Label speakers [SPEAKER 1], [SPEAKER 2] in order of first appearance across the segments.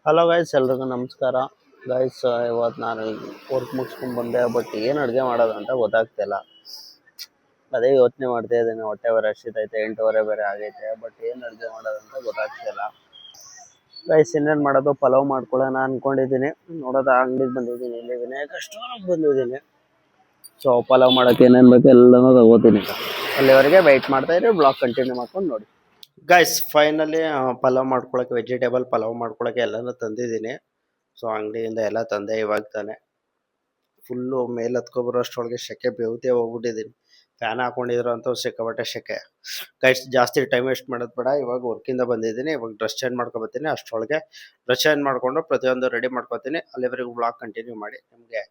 [SPEAKER 1] Hello guys, ಎಲ್ರಿಗೂ ನಮಸ್ಕಾರ. Guys, ಇವತ್ತು ನಾನು ವರ್ಕ್ ಮುಗಿಸ್ಕೊಂಡು ಬಂದೆ. ಬಟ್ ಏನು ಅಡುಗೆ ಮಾಡೋದು ಅಂತ ಗೊತ್ತಾಗ್ತಿಲ್ಲ. ಅದೇ ಯೋಚನೆ ಮಾಡ್ತಾ ಇದ್ದೀನಿ. ಹೊಟ್ಟೆ ಬೇರೆ ಹಸಿತೈತೆ, 8:30 ಬೇರೆ ಆಗೈತೆ. ಬಟ್ ಏನು ಅಡುಗೆ ಮಾಡೋದು ಅಂತ ಗೊತ್ತಾಗ್ತಿಲ್ಲ. ಗೈಸ್, ಇನ್ನೇನು ಮಾಡೋದು, ಪಲಾವ್ ಮಾಡ್ಕೊಳ್ಳೋಣ ಅನ್ಕೊಂಡಿದ್ದೀನಿ. ನೋಡೋದು ಅಂಗಡಿಗೆ ಬಂದಿದ್ದೀನಿ, ಇಲ್ಲಿ ವಿನಾಯಕ ರೆಸ್ಟೋರೆಂಟ್ ಬಂದಿದ್ದೀನಿ. ಸೊ ಪಲಾವ್ ಮಾಡೋಕೆ ಏನೇನು ಬೇಕು ಎಲ್ಲನೂ ತಗೋತೀನಿ. ಅಲ್ಲಿವರೆಗೆ ವೆಯ್ಟ್ ಮಾಡ್ತಾ ಇರಿ, ಬ್ಲಾಗ್ ಕಂಟಿನ್ಯೂ ಮಾಡ್ಕೊಂಡು ನೋಡಿ. ಗೈಸ್, ಫೈನಲಿ ಪಲಾವ್ ಮಾಡ್ಕೊಳಕ್ಕೆ, ವೆಜಿಟೇಬಲ್ ಪಲಾವ್ ಮಾಡ್ಕೊಳಕ್ಕೆ ಎಲ್ಲನೂ ತಂದಿದ್ದೀನಿ. ಸೊ ಅಂಗಡಿಯಿಂದ ಎಲ್ಲ ತಂದೆ ಇವಾಗ ತಾನೆ. ಫುಲ್ಲು ಮೇಲೆ ಹತ್ಕೊಬರೋ ಅಷ್ಟರೊಳಗೆ ಸೆಕೆ ಬೇವುದೇ ಹೋಗ್ಬಿಟ್ಟಿದ್ದೀನಿ. ಫ್ಯಾನ್ ಹಾಕೊಂಡಿದ್ರು ಅಂತ ಸಿಕ್ಕಾಪಟ್ಟೆ ಸೆಕೆ. ಗೈಸ್, ಜಾಸ್ತಿ ಟೈಮ್ ವೇಸ್ಟ್ ಮಾಡೋದು ಬೇಡ. ಇವಾಗ ವರ್ಕಿಂದ ಬಂದಿದ್ದೀನಿ. ಇವಾಗ ಡ್ರೆಸ್ ಚೇಂಜ್ ಮಾಡ್ಕೊಬತ್ತೀನಿ. ಅಷ್ಟರೊಳಗೆ ಡ್ರೆಸ್ ಚೇಂಜ್ ಮಾಡಿಕೊಂಡು ಪ್ರತಿಯೊಂದು ರೆಡಿ ಮಾಡ್ಕೊತೀನಿ. ಅಲ್ಲಿವರೆಗೂ ಬ್ಲಾಗ್ ಕಂಟಿನ್ಯೂ ಮಾಡಿ. ನಿಮಗೆ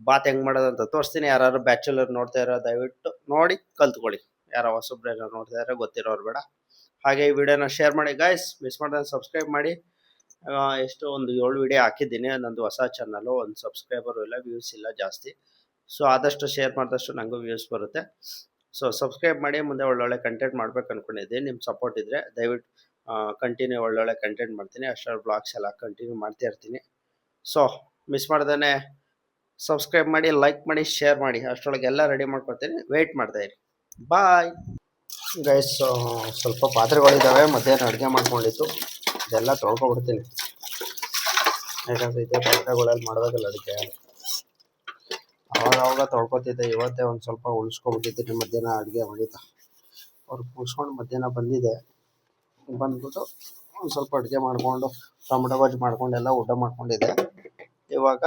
[SPEAKER 1] ಬಾತ್ ಹೆಂಗೆ ಮಾಡೋದಂತ ತೋರಿಸ್ತೀನಿ. ಯಾರು ಬ್ಯಾಚುಲರ್ ನೋಡ್ತಾ ಇರೋ ದಯವಿಟ್ಟು ನೋಡಿ ಕಲ್ತ್ಕೊಳ್ಳಿ. ಯಾರೋ ಹೊಸಬ್ರೇನೋ ನೋಡ್ತಾ ಇರೋ ಗೊತ್ತಿರೋರು ಬೇಡ. ಹಾಗೆ ಈ ವಿಡಿಯೋನ ಶೇರ್ ಮಾಡಿ ಗೈಸ್. ಮಿಸ್ ಮಾಡ್ದೆ ಸಬ್ಸ್ಕ್ರೈಬ್ ಮಾಡಿ. ಎಷ್ಟು ಒಂದು 7 ವಿಡಿಯೋ ಹಾಕಿದ್ದೀನಿ. ನಂದು ಹೊಸ ಚಾನಲ್ಲು, ಒಂದು ಸಬ್ಸ್ಕ್ರೈಬರು ಇಲ್ಲ, ವ್ಯೂಸ್ ಇಲ್ಲ ಜಾಸ್ತಿ. ಸೊ ಆದಷ್ಟು ಶೇರ್ ಮಾಡಿದಷ್ಟು ನನಗೂ ವ್ಯೂಸ್ ಬರುತ್ತೆ. ಸೊ ಸಬ್ಸ್ಕ್ರೈಬ್ ಮಾಡಿ. ಮುಂದೆ ಒಳ್ಳೊಳ್ಳೆ ಕಂಟೆಂಟ್ ಮಾಡ್ಬೇಕು ಅಂದ್ಕೊಂಡಿದ್ದೀನಿ. ನಿಮ್ಮ ಸಪೋರ್ಟ್ ಇದ್ದರೆ ದಯವಿಟ್ಟು ಕಂಟಿನ್ಯೂ ಒಳ್ಳೊಳ್ಳೆ ಕಂಟೆಂಟ್ ಮಾಡ್ತೀನಿ. ಅಷ್ಟರ ಬ್ಲಾಗ್ಸ್ ಎಲ್ಲ ಕಂಟಿನ್ಯೂ ಮಾಡ್ತಾ ಇರ್ತೀನಿ. ಸೊ ಮಿಸ್ ಮಾಡ್ದೇ ಸಬ್ಸ್ಕ್ರೈಬ್ ಮಾಡಿ, ಲೈಕ್ ಮಾಡಿ, ಶೇರ್ ಮಾಡಿ. ಅಷ್ಟರೊಳಗೆ ಎಲ್ಲ ರೆಡಿ ಮಾಡ್ಕೊಡ್ತೀನಿ. ವೆಯ್ಟ್ ಮಾಡ್ತಾಯಿರಿ. Bye guys. ಸ್ವಲ್ಪ ಪಾತ್ರೆಗಳಿದ್ದಾವೆ, ಮಧ್ಯಾಹ್ನ ಅಡುಗೆ ಮಾಡ್ಕೊಂಡಿತ್ತು. ಇದೆಲ್ಲ ತೊಳ್ಕೊಬಿಡ್ತೀನಿ. ಯಾಕಂದರೆ ಇದೇ ಪಾತ್ರೆಗಳಲ್ಲಿ ಮಾಡಬೇಕಲ್ಲ ಅಡುಗೆ. ಅವಾಗ ತೊಳ್ಕೊತಿದ್ದೆ. ಇವತ್ತೇ ಒಂದು ಸ್ವಲ್ಪ ಉಳಿಸ್ಕೊಬಿಟ್ಟಿದ್ದೀನಿ ಮಧ್ಯಾಹ್ನ ಅಡುಗೆ ಮಾಡಿದ್ದ. ಅವ್ರು ಮುಗಿಸ್ಕೊಂಡು ಮಧ್ಯಾಹ್ನ ಬಂದ್ಬಿಟ್ಟು ಒಂದು ಸ್ವಲ್ಪ ಅಡುಗೆ ಮಾಡಿಕೊಂಡು ಟೊಮೊಟೊ ಗೊಜ್ಜು ಮಾಡ್ಕೊಂಡು ಎಲ್ಲ ಊಟ ಮಾಡ್ಕೊಂಡಿದ್ದೆ. ಇವಾಗ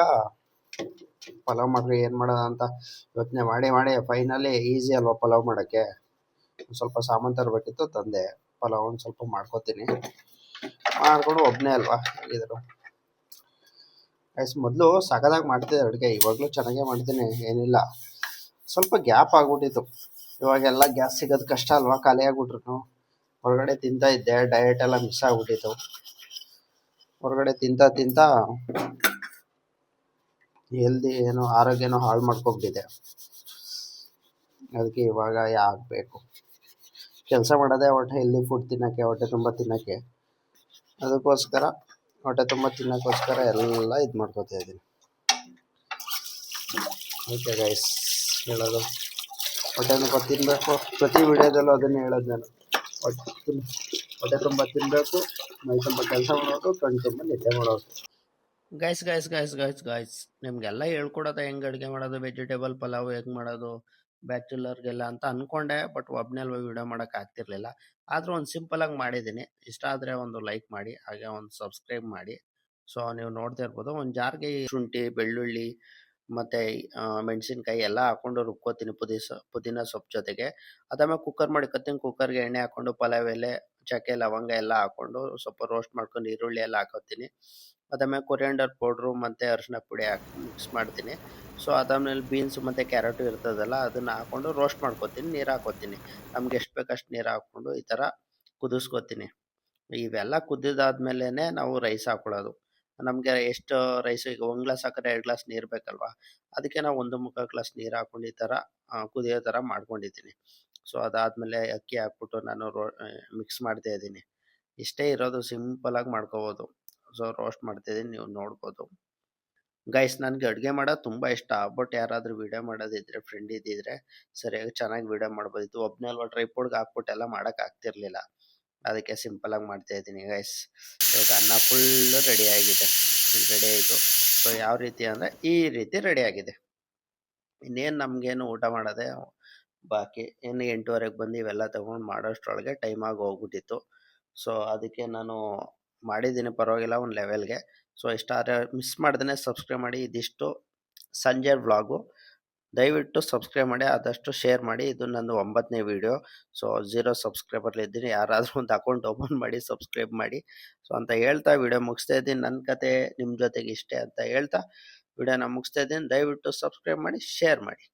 [SPEAKER 1] ಪಲಾವ್ ಮಾಡ್ರಿ ಏನು ಮಾಡೋದ ಅಂತ ಯೋಚನೆ ಮಾಡಿ ಫೈನಲಿ ಈಸಿ ಅಲ್ವಾ ಪಲಾವ್ ಮಾಡೋಕ್ಕೆ. ಒಂದು ಸ್ವಲ್ಪ ಸಾಮಾನು ತರಬೇಕಿತ್ತು, ತಂದೆ. ಪಲಾವ್ ಒಂದು ಸ್ವಲ್ಪ ಮಾಡ್ಕೊತೀನಿ. ಮಾಡ್ಕೊಂಡು ಒಬ್ಬನೇ ಅಲ್ವಾ ಹೇಗಿದ್ರು. ಗೈಸ್, ಮೊದಲು ಸಖತ್ತಾಗಿ ಮಾಡ್ತಿದ್ದೆ ಅಡುಗೆ. ಇವಾಗಲೂ ಚೆನ್ನಾಗೇ ಮಾಡ್ತೀನಿ, ಏನಿಲ್ಲ. ಸ್ವಲ್ಪ ಗ್ಯಾಪ್ ಆಗ್ಬಿಟ್ಟಿತ್ತು. ಇವಾಗೆಲ್ಲ ಗ್ಯಾಸ್ ಸಿಗೋದು ಕಷ್ಟ ಅಲ್ವಾ, ಖಾಲಿ ಆಗ್ಬಿಟ್ರು. ಹೊರಗಡೆ ತಿಂತಾ ಇದ್ದೆ, ಡಯಟ್ ಎಲ್ಲ ಮಿಸ್ ಆಗ್ಬಿಟ್ಟಿತ್ತು. ಹೊರಗಡೆ ತಿಂತಾ ಹೆಲ್ದಿ ಏನೋ ಆರೋಗ್ಯನೋ ಹಾಳು ಮಾಡ್ಕೊಬಿಟ್ಟಿದೆ. ಅದಕ್ಕೆ ಇವಾಗ ಯಾಕೆ ಬೇಕು, ಕೆಲಸ ಮಾಡೋದೇ ಹೊಟ್ಟೆ ಹೆಲ್ದಿ ಫುಡ್ ತಿನ್ನೋಕ್ಕೆ, ಹೊಟ್ಟೆ ತುಂಬ ತಿನ್ನೋಕ್ಕೆ. ಅದಕ್ಕೋಸ್ಕರ ಹೊಟ್ಟೆ ತುಂಬ ತಿನ್ನೋಕ್ಕೋಸ್ಕರ ಎಲ್ಲ ಇದು ಮಾಡ್ಕೊತಾ ಇದ್ದೀನಿ. ಓಕೆ ಗೈಸ್, ಹೇಳೋದು ಹೊಟ್ಟೆ ತುಂಬ ತಿನ್ನಬೇಕು. ಪ್ರತಿ ವಿಡಿಯೋದಲ್ಲೂ ಅದನ್ನೇ ಹೇಳೋದು ನಾನು. ಹೊಟ್ಟೆ ತುಂಬ ತಿನ್ನಬೇಕು, ಮೈ ತುಂಬ ಕೆಲಸ ಮಾಡೋದು, ಕಣ್ಣು ತುಂಬ ನಿದ್ದೆ ಮಾಡೋದು. ಗೈಸ್ ನಿಮಗೆಲ್ಲ ಹೇಳ್ಕೊಡೋದು ಹೆಂಗೆ ಅಡುಗೆ ಮಾಡೋದು, ವೆಜಿಟೇಬಲ್ ಪಲಾವ್ ಹೆಂಗೆ ಮಾಡೋದು ಬ್ಯಾಚುಲರ್ಗೆಲ್ಲ ಅಂತ ಅಂದ್ಕೊಂಡೆ. ಬಟ್ ಒಬ್ಬನೆಲ್ವ ವಿಡಿಯೋ ಮಾಡೋಕೆ ಆಗ್ತಿರ್ಲಿಲ್ಲ. ಆದರೂ ಒಂದು ಸಿಂಪಲಾಗಿ ಮಾಡಿದ್ದೀನಿ. ಇಷ್ಟ ಆದರೆ ಒಂದು ಲೈಕ್ ಮಾಡಿ, ಹಾಗೆ ಒಂದು ಸಬ್ಸ್ಕ್ರೈಬ್ ಮಾಡಿ. ಸೊ ನೀವು ನೋಡ್ತಾ ಇರ್ಬೋದು, ಒಂದು ಜಾರ್ಗೆ ಶುಂಠಿ, ಬೆಳ್ಳುಳ್ಳಿ ಮತ್ತು ಮೆಣಸಿನ್ಕಾಯಿ ಎಲ್ಲ ಹಾಕ್ಕೊಂಡು ರುಬ್ಕೋತೀನಿ ಪುದೀನ ಸೊಪ್ಪು ಜೊತೆಗೆ. ಅದಾದ್ಮೇಲೆ ಕುಕ್ಕರ್ ಮಾಡಿ ಕುಕ್ಕರ್ಗೆ ಎಣ್ಣೆ ಹಾಕ್ಕೊಂಡು ಪಲಾವ್ ಎಲೆ, ಚಕ್ಕೆ, ಲವಂಗ ಎಲ್ಲ ಹಾಕ್ಕೊಂಡು ಸ್ವಲ್ಪ ರೋಸ್ಟ್ ಮಾಡ್ಕೊಂಡು ಈರುಳ್ಳಿ ಎಲ್ಲ ಹಾಕೋತೀನಿ. ಅದಾದ್ಮೇಲೆ ಕೊರಿಯಾಂಡರ್ ಪೌಡ್ರು ಮತ್ತು ಅರಿಶಿನ ಪುಡಿ ಹಾಕಿ ಮಿಕ್ಸ್ ಮಾಡ್ತೀನಿ. ಸೊ ಅದಾದ್ಮೇಲೆ ಬೀನ್ಸ್ ಮತ್ತು ಕ್ಯಾರೆಟು ಇರ್ತದಲ್ಲ, ಅದನ್ನು ಹಾಕ್ಕೊಂಡು ರೋಸ್ಟ್ ಮಾಡ್ಕೊತೀನಿ. ನೀರು ಹಾಕ್ಕೋತೀನಿ. ನಮ್ಗೆ ಎಷ್ಟು ಬೇಕು ಅಷ್ಟು ನೀರು ಹಾಕ್ಕೊಂಡು ಈ ಥರ ಕುದಿಸ್ಕೊತೀನಿ. ಇವೆಲ್ಲ ಕುದ್ದಿದಾದ್ಮೇಲೆ ನಾವು ರೈಸ್ ಹಾಕ್ಕೊಳ್ಳೋದು. ನಮಗೆ ಎಷ್ಟು ರೈಸು, ಈಗ 1 ಗ್ಲಾಸ್ ಹಾಕಿದ್ರೆ 2 ಗ್ಲಾಸ್ ನೀರು ಬೇಕಲ್ವಾ. ಅದಕ್ಕೆ ನಾವು 1 ಗ್ಲಾಸ್ ನೀರು ಹಾಕ್ಕೊಂಡು ಈ ಥರ ಕುದಿಯೋ ಥರ ಮಾಡ್ಕೊಂಡಿದ್ದೀನಿ. ಸೊ ಅದಾದಮೇಲೆ ಅಕ್ಕಿ ಹಾಕ್ಬಿಟ್ಟು ನಾನು ಮಿಕ್ಸ್ ಮಾಡ್ತಾ ಇದ್ದೀನಿ. ಇಷ್ಟೇ ಇರೋದು, ಸಿಂಪಲಾಗಿ ಮಾಡ್ಕೋಬೋದು. ಸೊ ರೋಸ್ಟ್ ಮಾಡ್ತಿದ್ದೀನಿ, ನೀವು ನೋಡ್ಬೋದು. ಗೈಸ್, ನನಗೆ ಅಡುಗೆ ಮಾಡೋದು ತುಂಬ ಇಷ್ಟ. ಬಟ್ ಯಾರಾದರೂ ವಿಡಿಯೋ ಮಾಡೋದಿದ್ರೆ, ಫ್ರೆಂಡ್ ಇದ್ದಿದ್ರೆ ಸರಿಯಾಗಿ ಚೆನ್ನಾಗಿ ವಿಡಿಯೋ ಮಾಡ್ಬೋದಿತ್ತು. ಒಬ್ಬನೇ ಅಲ್ವಾ ಟ್ರೈಪೋಡ್ಗೆ ಹಾಕ್ಬಿಟ್ಟೆಲ್ಲ ಮಾಡೋಕ್ಕಾಗ್ತಿರ್ಲಿಲ್ಲ. ಅದಕ್ಕೆ ಸಿಂಪಲಾಗಿ ಮಾಡ್ತಾಯಿದ್ದೀನಿ ಗೈಸ್. ಇವಾಗ ಅನ್ನ ಫುಲ್ಲು ರೆಡಿ ಆಗಿದೆ. ರೆಡಿ ಆಯಿತು. ಸೊ ಯಾವ ರೀತಿ ಅಂದರೆ ಈ ರೀತಿ ರೆಡಿ ಆಗಿದೆ. ಇನ್ನೇನು ನಮಗೇನು ಊಟ ಮಾಡೋದೇ ಬಾಕಿ. ಇನ್ನು 8:30ಗೆ ಬಂದು ಇವೆಲ್ಲ ತೊಗೊಂಡು ಮಾಡೋಷ್ಟರೊಳಗೆ ಟೈಮ್ ಆಗಿ ಹೋಗ್ಬಿಟ್ಟಿತ್ತು. ಸೊ ಅದಕ್ಕೆ ನಾನು ಮಾಡಿದ್ದೀನಿ, ಪರವಾಗಿಲ್ಲ, ಒಂದು ಲೆವೆಲ್ಗೆ. ಸೊ ಇಷ್ಟಾದರೆ ಮಿಸ್ ಮಾಡ್ದೇ ಸಬ್ಸ್ಕ್ರೈಬ್ ಮಾಡಿ. ಇದಿಷ್ಟು ಸಂಜೆ ವ್ಲಾಗು. ದಯವಿಟ್ಟು ಸಬ್ಸ್ಕ್ರೈಬ್ ಮಾಡಿ, ಆದಷ್ಟು ಶೇರ್ ಮಾಡಿ. ಇದು ನಂದು 9ನೇ ವಿಡಿಯೋ. ಸೊ 0 ಸಬ್ಸ್ಕ್ರೈಬರ್ಲಿದ್ದೀನಿ. ಯಾರಾದರೂ ಒಂದು ಅಕೌಂಟ್ ಓಪನ್ ಮಾಡಿ ಸಬ್ಸ್ಕ್ರೈಬ್ ಮಾಡಿ. ಸೊ ಅಂತ ಹೇಳ್ತಾ ವಿಡಿಯೋ ಮುಗಿಸ್ತಾ ಇದ್ದೀನಿ. ನನ್ನ ಕತೆ ನಿಮ್ಮ ಜೊತೆಗೆ ಇಷ್ಟೇ ಅಂತ ಹೇಳ್ತಾ ವಿಡಿಯೋನ ಮುಗಿಸ್ತಾ ಇದ್ದೀನಿ. ದಯವಿಟ್ಟು ಸಬ್ಸ್ಕ್ರೈಬ್ ಮಾಡಿ, ಶೇರ್ ಮಾಡಿ.